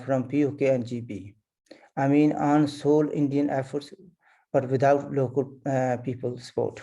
from POK and GB? I mean, on sole Indian efforts, but without local people support.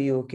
POK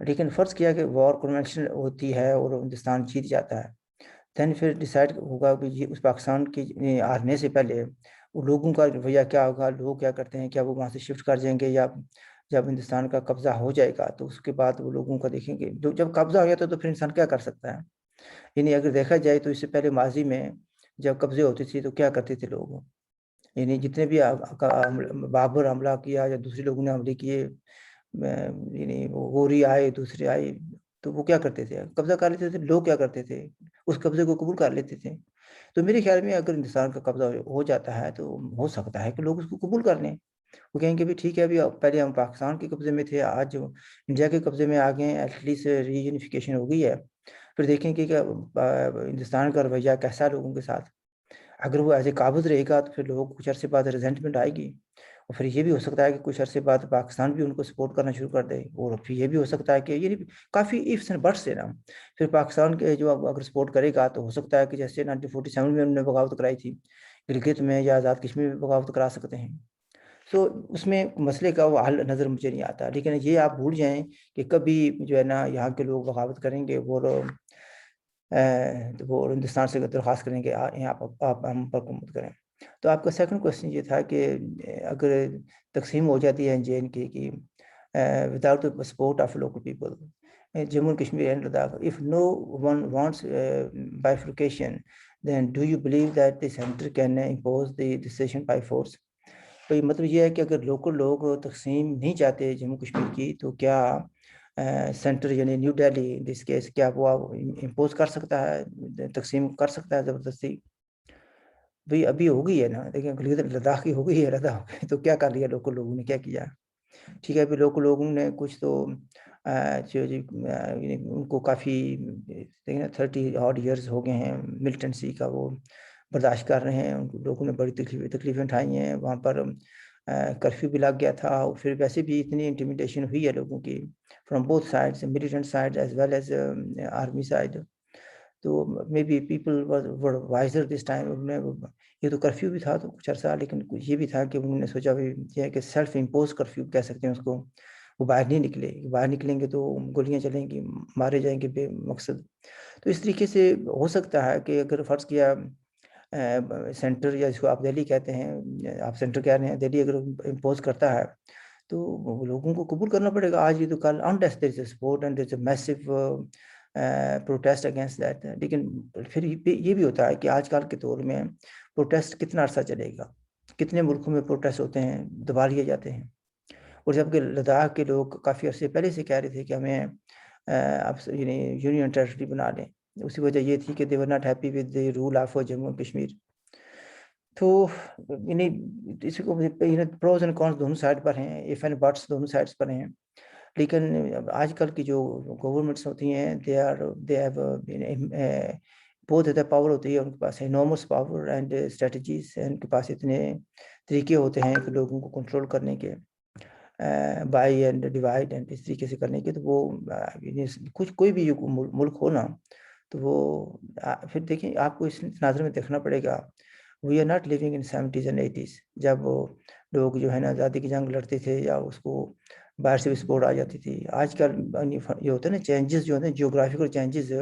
لیکن فرض کیا کہ وار conventional ہوتی ہے اور ہندوستان جیت جاتا ہے، دین پھر ڈیسائیڈ ہوگا کہ یہ اس پاکستان کی آنے سے پہلے وہ لوگوں کا رویہ کیا ہوگا، لوگ کیا کرتے ہیں، کیا وہ وہاں سے شفٹ کر جائیں گے، یا جب ہندوستان کا قبضہ ہو جائے گا تو اس کے بعد وہ لوگوں کا دیکھیں گے، جب قبضہ ہو جاتا ہے تو پھر انسان کیا کر سکتا ہے. یعنی اگر دیکھا جائے تو اس سے پہلے ماضی میں جب قبضے ہوتی تھی تو کیا کرتے تھے لوگ، یعنی جتنے بھی بابر حملہ کیا یا دوسرے لوگوں نے حملے کیے، یعنی غوری آئے، دوسرے آئے، تو وہ کیا کرتے تھے، قبضہ کر لیتے تھے. لوگ کیا کرتے تھے، اس قبضے کو قبول کر لیتے تھے. تو میرے خیال میں اگر ہندوستان کا قبضہ ہو جاتا ہے تو ہو سکتا ہے کہ لوگ اس کو قبول کر لیں. وہ کہیں گے بھی ٹھیک ہے، ابھی پہلے ہم پاکستان کے قبضے میں تھے، آج جو انڈیا کے قبضے میں آ گئے ہیں، ایٹ لیسٹ ری یونیفیکیشن ہو گئی ہے. پھر دیکھیں کہ ہندوستان کا رویہ کیسا ہے لوگوں کے ساتھ. اگر وہ ایسے قابض رہے گا تو پھر لوگ کچھ عرصے بعد ریزنٹمنٹ آئے گی، اور پھر یہ بھی ہو سکتا ہے کہ کچھ عرصے بعد پاکستان بھی ان کو سپورٹ کرنا شروع کر دے، اور پھر یہ بھی ہو سکتا ہے کہ یعنی کافی ایفس اینڈ بٹس ہے نا. پھر پاکستان کے جو اگر سپورٹ کرے گا تو ہو سکتا ہے کہ جیسے 1947 میں انہوں نے بغاوت کرائی تھی گلگت میں، یا آزاد کشمیر میں بغاوت کرا سکتے ہیں. تو اس میں مسئلے کا وہ حل نظر مجھے نہیں آتا. لیکن یہ آپ بھول جائیں کہ کبھی جو ہے نا یہاں کے لوگ بغاوت کریں گے، وہ ہندوستان سے درخواست کریں گے یہاں آپ ہم پر حکومت کریں. تو آپ کا سیکنڈ کوشچن یہ تھا کہ اگر تقسیم ہو جاتی ہے جے این کے کی without the support of local people, Jammu and Kashmir and Ladakh, if no one wants bifurcation, then do you believe that the center can impose the decision by force؟ تو یہ مطلب یہ ہے کہ اگر لوکل لوگ تقسیم نہیں چاہتے جموں کشمیر کی، تو کیا سینٹر یعنی نیو دہلی جس کیس کیا وہ امپوز کر سکتا ہے، تقسیم کر سکتا ہے زبردستی؟ بھئی ابھی ہو گئی ہے نا، دیکھیں لداخ کی ہو گئی ہے، لداخ تو کیا کر لیا لوکل لوگوں نے، کیا کیا؟ ٹھیک ہے، ابھی لوکل لوگوں نے کچھ تو ان کو کافی 30 odd years ہو گئے ہیں ملٹنسی کا وہ برداشت کر رہے ہیں. ان لوگوں نے بڑی تکلیفیں اٹھائی ہیں. وہاں پر کرفیو بھی لگ گیا تھا، پھر ویسے بھی اتنی انٹیمیڈیشن ہوئی ہے لوگوں کی from both sides, militant side as well as army side. تو maybe people were wiser this time. یہ تو کرفیو بھی تھا تو کچھ عرصہ، لیکن یہ بھی تھا کہ انہوں نے سوچا بھی یہ ہے کہ سیلف امپوز کرفیو کہہ سکتے ہیں اس کو. وہ باہر نہیں نکلے، باہر نکلیں گے تو گولیاں چلیں گی، مارے جائیں گے بے مقصد. تو اس طریقے سے ہو سکتا ہے کہ اگر فرض کیا سینٹر، یا اس کو آپ دہلی کہتے ہیں، آپ سینٹر کہہ رہے ہیں، دہلی اگر امپوز کرتا ہے تو لوگوں کو قبول کرنا پڑے گا. آج یہ تو کل unless there is a support and there is a massive protest against that. لیکن پھر یہ بھی ہوتا ہے کہ آج کل کے دور میں پروٹیسٹ کتنا عرصہ چلے گا، کتنے ملکوں میں پروٹیسٹ ہوتے ہیں، دبا لیے جاتے ہیں. اور جبکہ لداخ کے لوگ کافی عرصے پہلے سے کہہ رہے تھے کہ ہمیں اب یعنی یونین ٹیریٹری بنا لیں. اسی وجہ یہ تھی کہ they were not happy with the rule of Jammu and Kashmir. تو یعنی اس کو پروز اینڈ کونس دونوں سائڈ پر ہیں، ایف اینڈ بٹس دونوں سائڈس پر ہیں. لیکن آج کل کی جو گورنمنٹس ہوتی ہیں they have بہت زیادہ پاور ہوتی ہے ان کے پاس، انارمس پاور اینڈ اسٹریٹجیز. ان کے پاس اتنے طریقے ہوتے ہیں کہ لوگوں کو کنٹرول کرنے کے، بائی اینڈ ڈیوائڈ اینڈ اس طریقے سے کرنے کے. تو وہ کوئی بھی ملک ہو نا، تو وہ پھر دیکھیں آپ کو اس تناظر میں دیکھنا پڑے گا. We are not living in 70s and 80s جب وہ لوگ جو ہے نا آزادی کی جنگ لڑتے تھے یا اس کو باہر سے بھی سپورٹ آ جاتی تھی. آج کل یہ ہوتا ہے نا چینجز جو ہوتے ہیں، جیوگرافیکل چینجز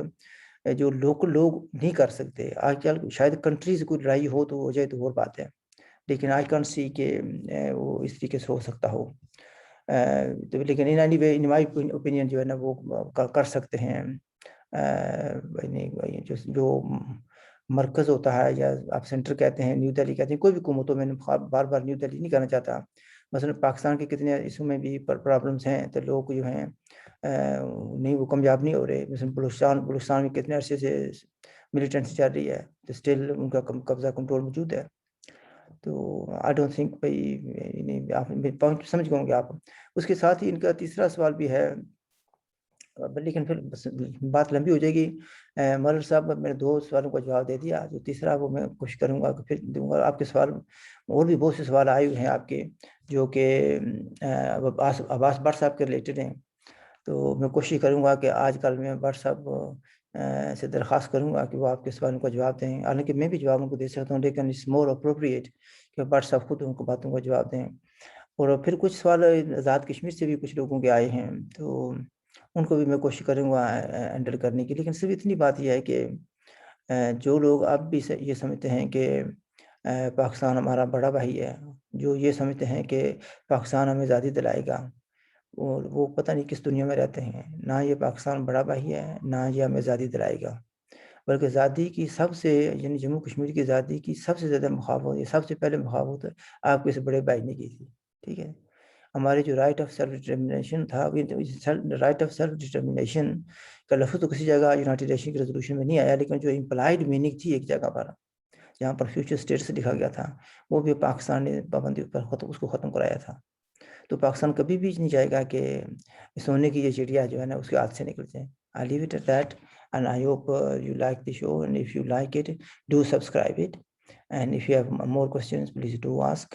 جو لوکل لوگ نہیں کر سکتے. آج کل شاید کنٹریز کوئی لڑائی ہو تو ہو جائے تو اور بات ہے، لیکن آئی کانٹ سی کہ وہ اس طریقے سے ہو سکتا ہو. لیکن in any way in my opinion جو ہے نا وہ کر سکتے ہیں. جو مرکز ہوتا ہے، یا آپ سینٹر کہتے ہیں، نیو دہلی کہتے ہیں، کوئی بھی حکومت ہو، میں نے بار بار نیو دہلی نہیں کہنا چاہتا. مثلا پاکستان کے کتنے اس میں بھی پرابلمس ہیں، تو لوگ جو ہیں نہیں وہ کامیاب نہیں ہو رہے. مثلا بلوچستان میں کتنے عرصے سے ملیٹنسی چل رہی ہے، تو اسٹل ان کا قبضہ کنٹرول موجود ہے. تو آئی ڈونٹ تھنک بھائی آپ پوائنٹ سمجھ گئے ہوں گے آپ. اس کے ساتھ ہی ان کا تیسرا سوال بھی ہے، لیکن پھر بات لمبی ہو جائے گی. ملک صاحب میں نے 2 سوالوں کا جواب دے دیا، جو تیسرا وہ میں کوشش کروں گا کہ پھر دوں گا. آپ کے سوال اور بھی بہت سے سوال آئے ہوئے ہیں آپ کے، جو کہ عباس بٹ صاحب کے ریلیٹڈ ہیں. تو میں کوشش کروں گا کہ آج کل میں بٹ صاحب سے درخواست کروں گا کہ وہ آپ کے سوالوں کا جواب دیں. حالانکہ میں بھی جواب ان کو دے سکتا ہوں، لیکن اٹس مور اپروپریٹ کہ بٹ صاحب خود ان کو باتوں کا جواب دیں. اور پھر کچھ سوال آزاد کشمیر سے بھی کچھ لوگوں کے آئے ہیں. تو ان کو بھی میں کوشش کروں گا ہینڈل کرنے کی. لیکن صرف اتنی بات یہ ہے کہ جو لوگ اب بھی یہ سمجھتے ہیں کہ پاکستان ہمارا بڑا بھائی ہے، جو یہ سمجھتے ہیں کہ پاکستان ہمیں آزادی دلائے گا، وہ پتہ نہیں کس دنیا میں رہتے ہیں. نہ یہ پاکستان بڑا بھائی ہے، نہ یہ ہمیں آزادی دلائے گا. بلکہ آزادی کی سب سے، یعنی جموں کشمیر کی آزادی کی سب سے زیادہ مخالفت، سب سے پہلے مخالفت آپ کے اس بڑے بھائی نے کی تھی. ٹھیک ہے، ہمارے جو رائٹ آف سیلف ڈٹرمنیشن تھا، رائٹ آف سیلف ڈٹرمنیشن کا لفظ تو کسی جگہ یونائٹڈ نیشن کی ریزولوشن میں نہیں آیا، لیکن جو امپلائڈ میننگ تھی ایک جگہ پر جہاں پر فیوچر اسٹیٹس لکھا گیا تھا، وہ بھی پاکستان نے پابندی پر اس کو ختم کرایا تھا. تو پاکستان کبھی بھی نہیں چاہے گا کہ سونے کی یہ چڑیا جو ہے نا اس کے ہاتھ سے نکل جائیں. I leave it at that, and I hope you like the show, and if you like it, do subscribe it, and if you have more questions, please do ask,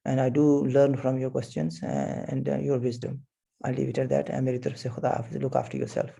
and I do learn from your questions and your wisdom. I leave it at that, and میری طرف سے خدا حافظ. Look after yourself.